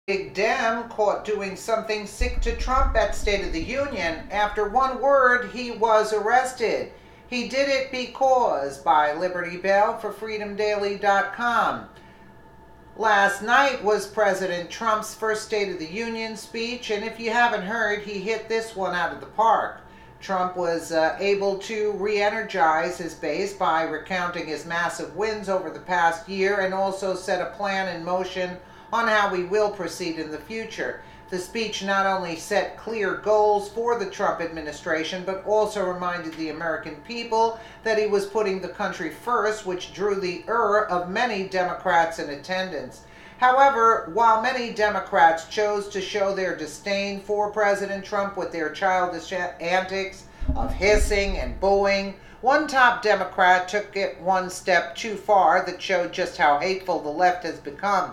Big Dem caught doing something sick to Trump at State of the Union. After one word, he was arrested. He did it because, by Liberty Bell for freedomdaily.com. Last night was President Trump's first State of the Union speech, and if you haven't heard, he hit this one out of the park. Trump was able to re-energize his base by recounting his massive wins over the past year and also set a plan in motion on how we will proceed in the future. The speech not only set clear goals for the Trump administration, but also reminded the American people that he was putting the country first, which drew the ire of many Democrats in attendance. However, while many Democrats chose to show their disdain for President Trump with their childish antics of hissing and booing, one top Democrat took it one step too far that showed just how hateful the left has become.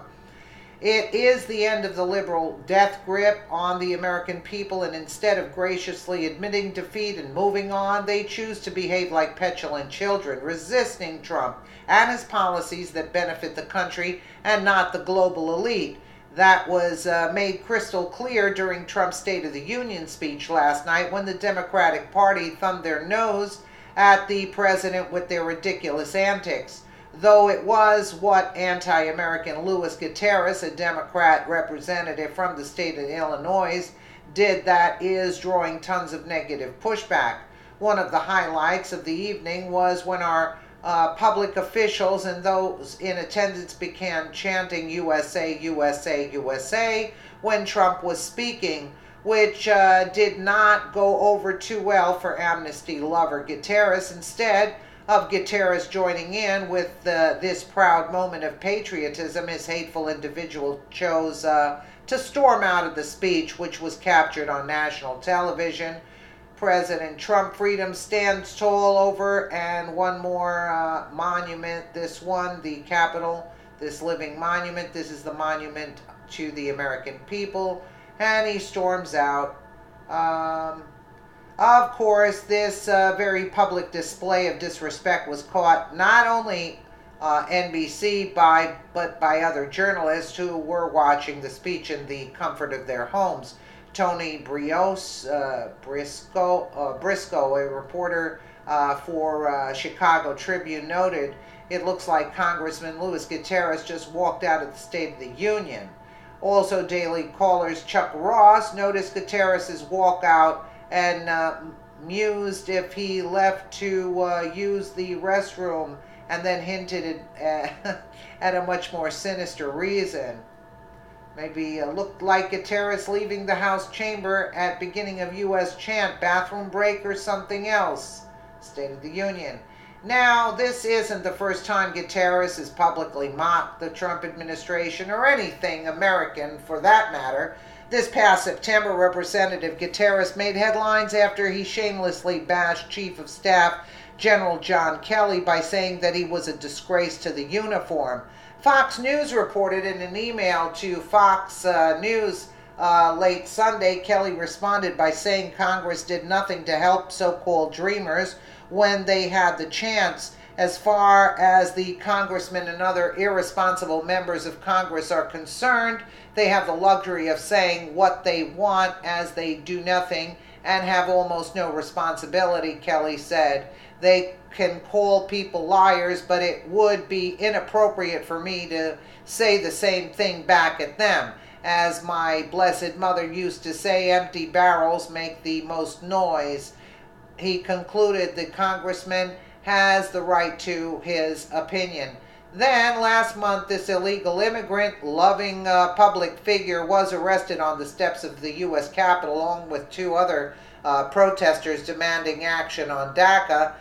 It is the end of the liberal death grip on the American people, and instead of graciously admitting defeat and moving on, they choose to behave like petulant children, resisting Trump and his policies that benefit the country and not the global elite. That was made crystal clear during Trump's State of the Union speech last night, when the Democratic Party thumbed their nose at the president with their ridiculous antics. Though it was what anti-American Louis Gutierrez, a Democrat representative from the state of Illinois, did that is drawing tons of negative pushback. One of the highlights of the evening was when our public officials and those in attendance began chanting USA, USA, USA when Trump was speaking, which did not go over too well for amnesty lover Gutierrez. Instead of Gutierrez joining in with this proud moment of patriotism, his hateful individual chose to storm out of the speech, which was captured on national television. President Trump freedom stands tall over, and one more monument, this one, the Capitol, this living monument. This is the monument to the American people, and he storms out. Of course, this very public display of disrespect was caught not only NBC but by other journalists who were watching the speech in the comfort of their homes. Tony Briscoe, a reporter for Chicago Tribune, noted, "It looks like Congressman Louis Gutierrez just walked out of the State of the Union." Also, Daily Caller's Chuck Ross noticed Gutierrez's walkout and mused if he left to use the restroom, and then hinted at a much more sinister reason. Maybe looked like Gutierrez leaving the House chamber at beginning of U.S. chant, bathroom break or something else. State of the Union. Now, this isn't the first time Gutierrez has publicly mocked the Trump administration, or anything American for that matter. This past September, Representative Gutierrez made headlines after he shamelessly bashed Chief of Staff General John Kelly by saying that he was a disgrace to the uniform. Fox News reported in an email to Fox News late Sunday, Kelly responded by saying Congress did nothing to help so-called dreamers when they had the chance. As far as the congressmen and other irresponsible members of Congress are concerned, they have the luxury of saying what they want as they do nothing and have almost no responsibility, Kelly said. They can call people liars, but it would be inappropriate for me to say the same thing back at them. As my blessed mother used to say, empty barrels make the most noise. He concluded the congressman has the right to his opinion. Then, last month, this illegal immigrant-loving public figure was arrested on the steps of the U.S. Capitol, along with two other protesters demanding action on DACA.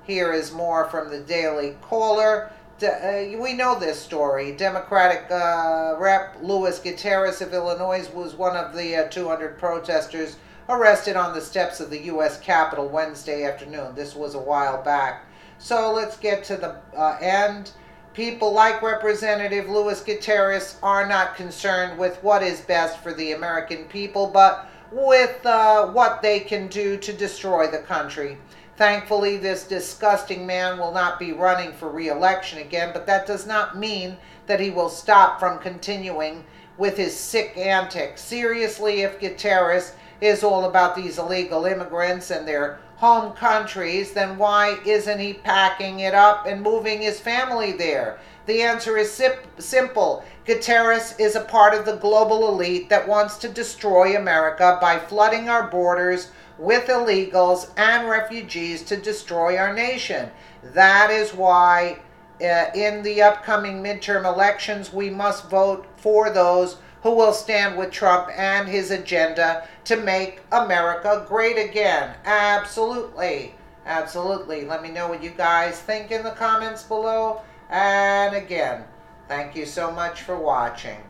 Here is more from the Daily Caller. We know this story. Democratic Rep. Louis Gutierrez of Illinois was one of the 200 protesters arrested on the steps of the U.S. Capitol Wednesday afternoon. This was a while back. So let's get to the end. People like Representative Louis Gutierrez are not concerned with what is best for the American people, but with what they can do to destroy the country. Thankfully, this disgusting man will not be running for re-election again, but that does not mean that he will stop from continuing with his sick antics. Seriously, if Guterres is all about these illegal immigrants and their home countries, then why isn't he packing it up and moving his family there? The answer is simple. Guterres is a part of the global elite that wants to destroy America by flooding our borders with illegals and refugees to destroy our nation. That is why in the upcoming midterm elections, we must vote for those who will stand with Trump and his agenda to make America great again. Absolutely. Absolutely. Let me know what you guys think in the comments below. And again, thank you so much for watching.